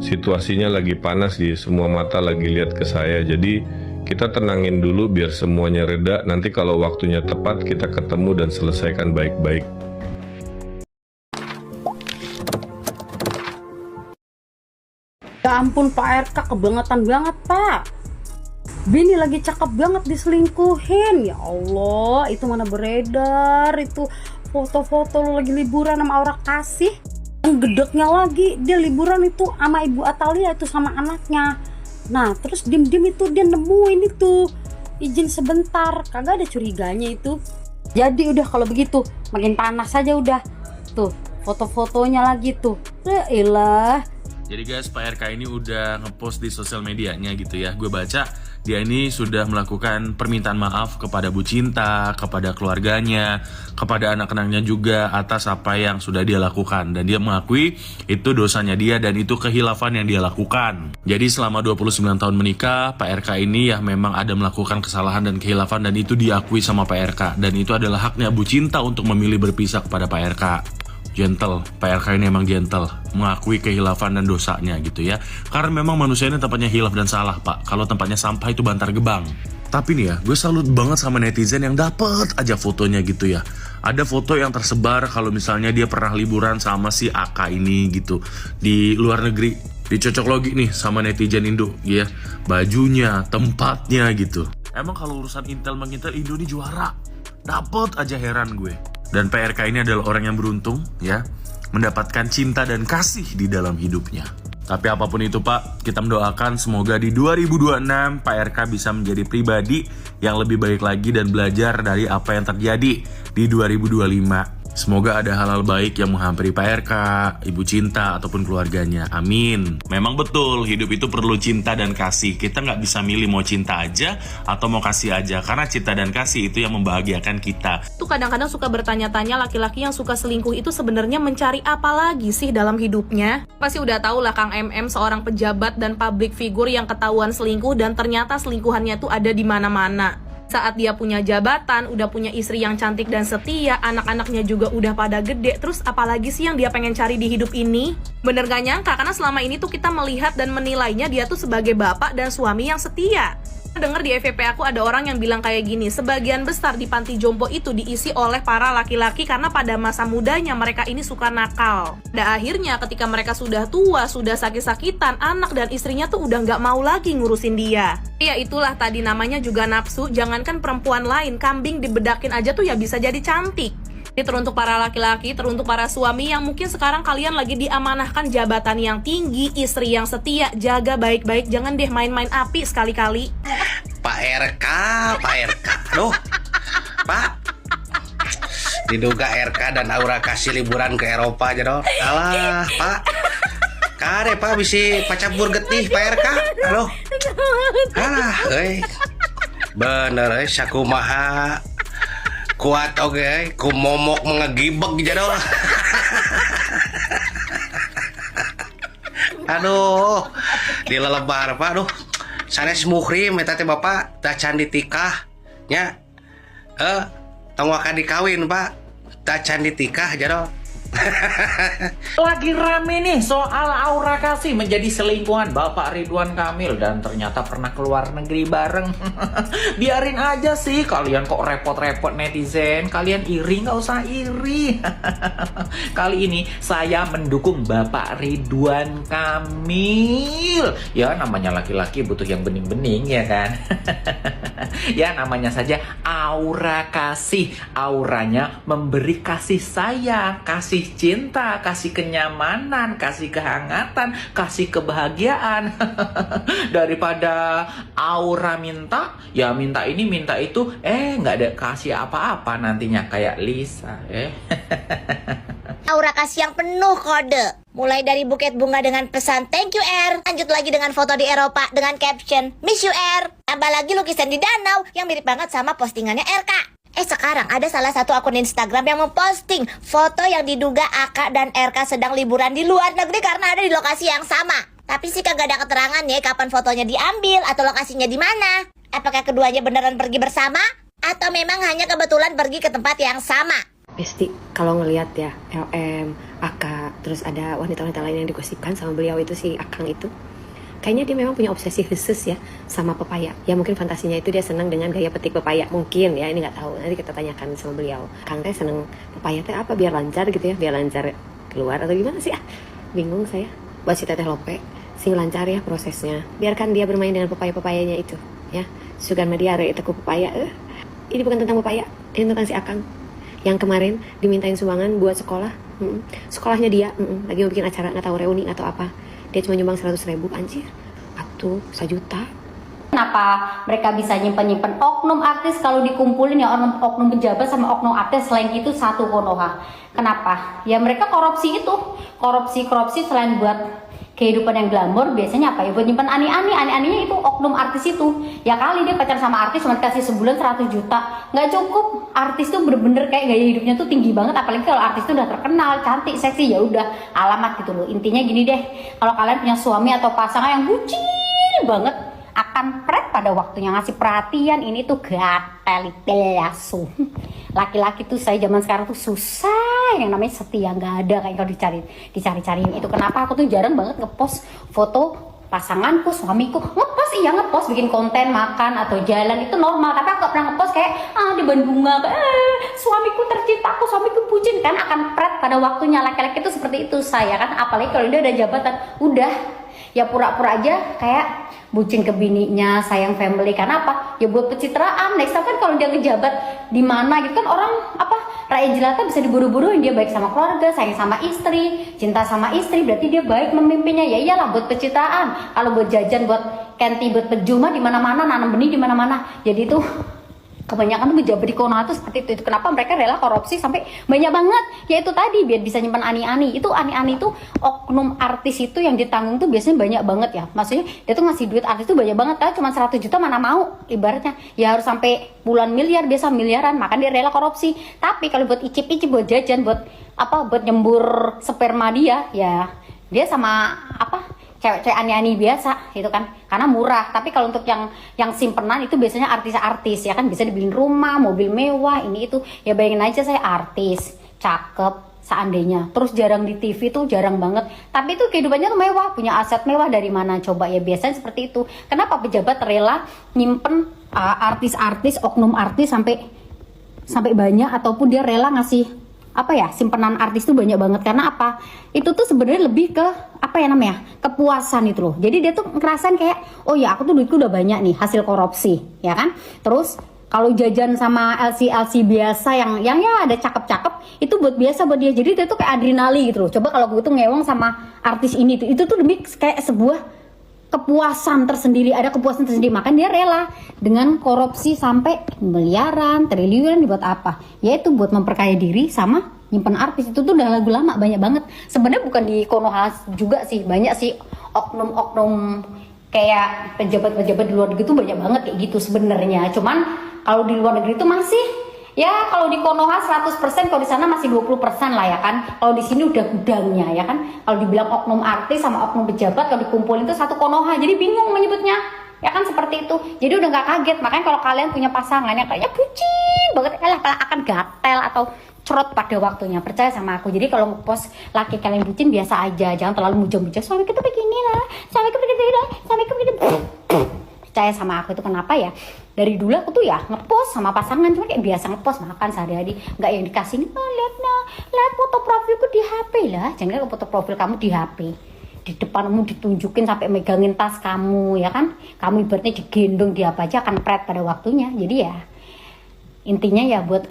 situasinya lagi panas di semua mata lagi lihat ke saya. Jadi kita tenangin dulu biar semuanya reda. Nanti kalau waktunya tepat kita ketemu dan selesaikan baik-baik. Ya ampun Pak RK, kebangetan banget Pak. Bini lagi cakep banget diselingkuhin. Ya Allah, itu mana beredar itu foto-foto lo lagi liburan sama Aura Kasih. Yang gedeknya lagi dia liburan itu sama Ibu Atalia itu sama anaknya. Nah terus dim-dim itu dia nemuin itu izin sebentar, kagak ada curiganya itu. Jadi udah kalau begitu makin panas aja udah. Tuh foto-fotonya lagi tuh. Ya elah. Jadi guys, Pak RK ini udah ngepost di sosial medianya gitu ya. Gue baca dia ini sudah melakukan permintaan maaf kepada Bu Cinta, kepada keluarganya, kepada anak-anaknya juga atas apa yang sudah dia lakukan. Dan dia mengakui itu dosanya dia dan itu kehilafan yang dia lakukan. Jadi selama 29 tahun menikah, Pak RK ini ya memang ada melakukan kesalahan dan kehilafan dan itu diakui sama Pak RK. Dan itu adalah haknya Bu Cinta untuk memilih berpisah kepada Pak RK. Gentle, Pak RK ini emang gentle, mengakui kehilafan dan dosanya gitu ya. Karena memang manusia ini tempatnya hilaf dan salah Pak. Kalau tempatnya sampah itu Bantar Gebang. Tapi nih ya, gue salut banget sama netizen yang dapet aja fotonya gitu ya. Ada foto yang tersebar kalau misalnya dia pernah liburan sama si Aka ini gitu di luar negeri. Dicocok logi nih sama netizen Indo ya. Bajunya, tempatnya gitu. Emang kalau urusan intel mengintel Indo ini juara. Dapet aja, heran gue. Dan PRK ini adalah orang yang beruntung ya, mendapatkan cinta dan kasih di dalam hidupnya. Tapi apapun itu Pak, kita mendoakan semoga di 2026 Pak RK bisa menjadi pribadi yang lebih baik lagi dan belajar dari apa yang terjadi di 2025. Semoga ada hal-hal baik yang menghampiri Pak RK, Ibu Cinta, ataupun keluarganya. Amin. Memang betul, hidup itu perlu cinta dan kasih. Kita nggak bisa milih mau cinta aja atau mau kasih aja. Karena cinta dan kasih itu yang membahagiakan kita. Tuh kadang-kadang suka bertanya-tanya laki-laki yang suka selingkuh itu sebenarnya mencari apa lagi sih dalam hidupnya? Pasti udah tau lah Kang MM seorang pejabat dan public figure yang ketahuan selingkuh dan ternyata selingkuhannya tuh ada di mana-mana. Saat dia punya jabatan, udah punya istri yang cantik dan setia, anak-anaknya juga udah pada gede, terus apalagi sih yang dia pengen cari di hidup ini? Bener gak nyangka, karena selama ini tuh kita melihat dan menilainya dia tuh sebagai bapak dan suami yang setia. Dengar di FVP aku ada orang yang bilang kayak gini, sebagian besar di panti jompo itu diisi oleh para laki-laki karena pada masa mudanya mereka ini suka nakal. Dan akhirnya ketika mereka sudah tua, sudah sakit-sakitan, anak dan istrinya tuh udah nggak mau lagi ngurusin dia. Ya itulah tadi namanya juga nafsu, jangankan perempuan lain, kambing dibedakin aja tuh ya bisa jadi cantik. Ini teruntuk para laki-laki, teruntuk para suami yang mungkin sekarang kalian lagi diamanahkan jabatan yang tinggi, istri yang setia, jaga baik-baik, jangan deh main-main api sekali-kali. Pak RK, aduh, Pak, diduga RK dan Aura Kasih liburan ke Eropa aja dong. Alah, Pak, kare Pak bisi pacabur getih Pak RK, aduh, alah, bener, sakumaha. Kuat oke, ku momok mengegibek aja dong. Aduh, dilelebar Pak, aduh. Sanes muhrim eta teh Bapak, tah can ditikah nya. Tong akan dikawin Pak. Tah can ditikah aja dong. Lagi rame nih soal Aura Kasih menjadi selingkuhan Bapak Ridwan Kamil dan ternyata pernah keluar negeri bareng. Biarin aja sih, kalian kok repot-repot netizen. Kalian iri, nggak usah iri. Kali ini saya mendukung Bapak Ridwan Kamil. Ya namanya laki-laki butuh yang bening-bening ya kan. Ya namanya saja Aura Kasih. Auranya memberi kasih sayang, kasih cinta, kasih kenyamanan, kasih kehangatan, kasih kebahagiaan. Daripada Aura minta, ya minta ini minta itu, nggak ada kasih apa-apa nantinya kayak Lisa. Aura Kasih yang penuh kode. Mulai dari buket bunga dengan pesan thank you R, lanjut lagi dengan foto di Eropa dengan caption miss you R, tambah lagi lukisan di danau yang mirip banget sama postingannya RK. Sekarang ada salah satu akun Instagram yang memposting foto yang diduga Aka dan RK sedang liburan di luar negeri karena ada di lokasi yang sama. Tapi sih kagak ada keterangan ya kapan fotonya diambil atau lokasinya di mana. Apakah keduanya beneran pergi bersama atau memang hanya kebetulan pergi ke tempat yang sama? Besti, kalau ngelihat ya LM, Aka, terus ada wanita-wanita lain yang digosipkan sama beliau itu, si Akang itu. Kayaknya dia memang punya obsesi khusus ya sama pepaya. Ya mungkin fantasinya itu dia senang dengan gaya petik pepaya. Mungkin ya, ini nggak tahu. Nanti kita tanyakan sama beliau. Kang teh seneng pepaya teh apa biar lancar gitu ya, biar lancar keluar atau gimana sih? Bingung saya. Buat si Teteh Lope, sing lancar ya prosesnya. Biarkan dia bermain dengan pepaya-pepayanya itu ya. Sugan media itu ku pepaya. Ini bukan tentang pepaya, ini tentang si Akang yang kemarin dimintain sumbangan buat sekolah. Sekolahnya dia lagi mau bikin acara, nggak tahu reuni atau apa. Dia cuma nyumbang 100.000, anjir. Atuh, 1 juta. Kenapa mereka bisa nyimpen oknum artis kalau dikumpulin ya oknum pejabat sama oknum artis selain itu satu Konoha? Kenapa? Ya mereka korupsi itu. Korupsi selain buat kehidupan yang glamor, biasanya apa ya? Buat nyimpen ani-aninya itu oknum artis itu. Ya kali dia pacaran sama artis cuma kasih sebulan 100 juta. Nggak cukup. Artis tuh bener-bener kayak gaya hidupnya tuh tinggi banget, apalagi kalau artis tuh udah terkenal, cantik, seksi, ya udah alamat gitu loh. Intinya gini deh, kalau kalian punya suami atau pasangan yang bucin banget, akan pret pada waktunya ngasih perhatian, ini tuh gatel lasu. Laki-laki tuh saya zaman sekarang tuh susah, yang namanya setia nggak ada kayak kalau dicari-cariin itu. Kenapa aku tuh jarang banget ngepost foto pasanganku, suamiku. Ngepost bikin konten makan atau jalan itu normal, tapi aku gak pernah ngepost kayak di bunga suamiku tercintaku, suamiku bucin. Kan akan pret pada waktunya. Laki-laki itu seperti itu saya kan, apalagi kalau dia udah jabatan, udah ya pura-pura aja kayak bucin ke bininya, sayang family. Karena apa? Ya buat pencitraan. Next time kan kalau dia ngejabat di mana gitu kan, orang rakyat jelata bisa diburu-buruin. Dia baik sama keluarga, sayang sama istri, cinta sama istri, berarti dia baik memimpinnya. Ya iyalah buat pencitraan. Kalau buat jajan, buat kenti, buat pejuma di mana-mana, nanam benih di mana-mana. Jadi itu kebanyakan tuh pejabat di Konoha tuh seperti itu. Kenapa mereka rela korupsi sampai banyak banget? Ya itu tadi, biar bisa nyimpan ani-ani. Itu ani-ani itu oknum artis itu yang ditanggung tuh biasanya banyak banget ya. Maksudnya dia tuh ngasih duit artis tuh banyak banget. Tapi cuma 100 juta mana mau, ibaratnya. Ya harus sampai puluhan miliar, biasa miliaran. Maka dia rela korupsi. Tapi kalau buat icip-icip, buat jajan, buat nyembur sperma dia, ya dia sama cewek-cewek ani-ani biasa gitu kan, karena murah. Tapi kalau untuk yang simpenan itu biasanya artis-artis ya kan, bisa dibeliin rumah, mobil mewah, ini itu. Ya bayangin aja, saya artis cakep seandainya, terus jarang di TV tuh, jarang banget, tapi itu kehidupannya tuh mewah, punya aset mewah. Dari mana coba? Ya biasanya seperti itu. Kenapa pejabat rela nyimpen artis-artis, oknum artis sampai banyak, ataupun dia rela ngasih simpenan artis tuh banyak banget? Karena apa? Itu tuh sebenarnya lebih ke kepuasan itu loh. Jadi dia tuh ngerasain kayak, oh ya aku tuh duitku udah banyak nih hasil korupsi, ya kan? Terus kalau jajan sama LC biasa yang ya ada cakep-cakep, itu biasa buat dia. Jadi dia tuh kayak adrenalin gitu loh. Coba kalau gue tuh ngewong sama artis ini tuh, itu tuh lebih kayak sebuah kepuasan tersendiri, ada kepuasan tersendiri. Makanya dia rela dengan korupsi sampai miliaran, triliunan. Dibuat apa? Yaitu buat memperkaya diri sama nyimpen artis. Itu tuh udah lagu lama, banyak banget. Sebenarnya bukan di Konoha juga sih, banyak sih oknum-oknum kayak pejabat-pejabat di luar negeri tuh banyak banget kayak gitu sebenarnya. Cuman kalau di luar negeri tuh masih, ya kalau di Konoha 100%, kalau di sana masih 20% lah ya kan. Kalau di sini udah gudangnya ya kan. Kalau dibilang oknum artis sama oknum pejabat, kalau dikumpulin itu satu Konoha. Jadi bingung menyebutnya. Ya kan seperti itu. Jadi udah gak kaget. Makanya kalau kalian punya pasangan yang kayaknya bucin banget, akan gatel atau cerot pada waktunya. Percaya sama aku. Jadi kalau ngepost laki kalian bucin biasa aja. Jangan terlalu muja-muja. Suami kita begini lah. Suami kita begini lah. Suami kita begini. Percaya sama aku itu. Kenapa ya? Dari dulu aku tuh ya ngepost sama pasangan, cuma kayak biasa ngepost makan sehari-hari, nggak yang dikasih lihat foto profilku di HP lah. Jangan foto profil kamu di HP, di depanmu ditunjukin sampai megangin tas kamu ya kan. Kamu ibaratnya digendong, dia apa aja akan pret pada waktunya. Jadi ya intinya ya buat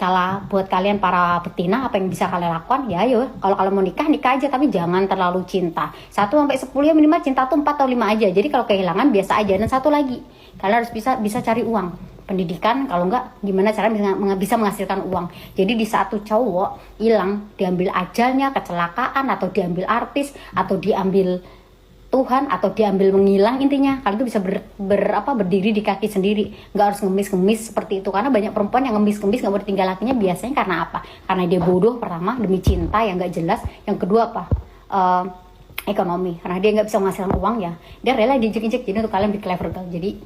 kalian para betina, apa yang bisa kalian lakukan ya ayo. Kalau kalian mau nikah aja, tapi jangan terlalu cinta. 1 sampai 10 ya minimal, cinta tuh 4 atau 5 aja. Jadi kalau kehilangan biasa aja. Dan satu lagi, kalian harus bisa cari uang pendidikan. Kalau enggak gimana cara bisa menghasilkan uang. Jadi di saat tuh cowok hilang, diambil ajalnya, kecelakaan, atau diambil artis, atau diambil Tuhan, atau diambil menghilang, intinya kalian tuh bisa berdiri di kaki sendiri, nggak harus ngemis seperti itu. Karena banyak perempuan yang ngemis nggak mau ditinggal lakinya, biasanya karena apa? Karena dia bodoh pertama, demi cinta yang nggak jelas. Yang kedua apa? Ekonomi. Karena dia nggak bisa menghasilkan uang, ya dia rela diinjek-injek. Jadi untuk kalian be clever girl. Jadi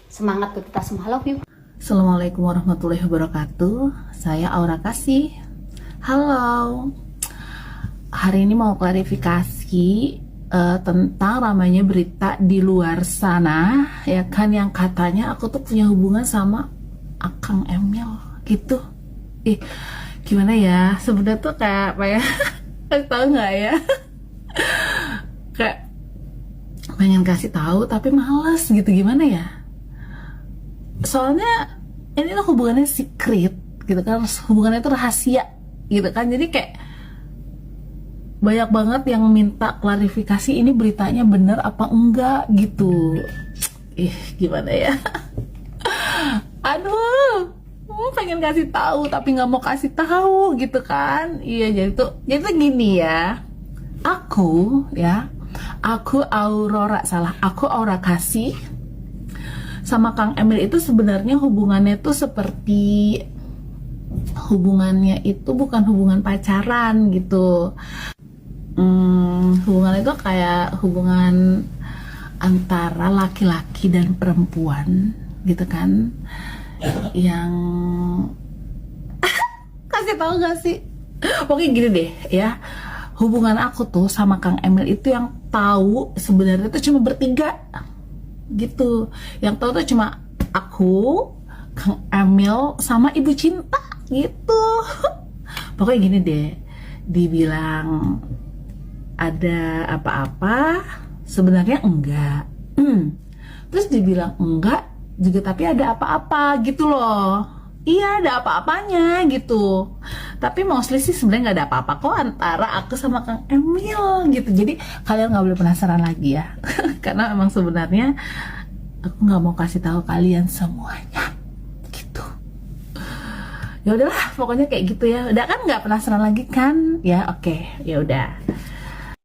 semangat buat kita semua. Love you. Assalamualaikum warahmatullahi wabarakatuh. Saya Aura Kasih. Halo. hari ini mau klarifikasi tentang ramainya berita di luar sana, ya kan, yang katanya aku tuh punya hubungan sama Akang Emil gitu. Gimana ya, sebenarnya tuh kayak apa ya, tahu nggak ya, kayak pengen kasih tahu tapi males gitu, gimana ya, soalnya ini tuh hubungannya secret gitu kan, hubungannya itu rahasia gitu kan, jadi kayak banyak banget yang minta klarifikasi ini beritanya bener apa enggak gitu. Gimana ya, aduh, pengen kasih tahu tapi nggak mau kasih tahu gitu kan. Iya, jadi tuh gini ya, aku Aura Kasih sama Kang Emil itu sebenarnya hubungannya tuh seperti, hubungannya itu bukan hubungan pacaran gitu. Hubungan itu kayak hubungan antara laki-laki dan perempuan gitu kan, yang kasih tahu gak sih, pokoknya gini deh ya, hubungan aku tuh sama Kang Emil itu yang tahu sebenarnya tuh cuma bertiga gitu, yang tahu tuh cuma aku, Kang Emil sama Ibu Cinta gitu. Pokoknya gini deh, dibilang ada apa-apa sebenarnya enggak, terus dibilang enggak juga tapi ada apa-apa gitu loh. Iya, ada apa-apanya gitu, tapi mostly sih sebenarnya nggak ada apa-apa kok antara aku sama Kang Emil gitu. Jadi kalian nggak boleh penasaran lagi ya karena emang sebenarnya aku nggak mau kasih tahu kalian semuanya gitu. Ya udahlah, pokoknya kayak gitu ya. Udah kan, nggak penasaran lagi kan? Ya oke, ya udah.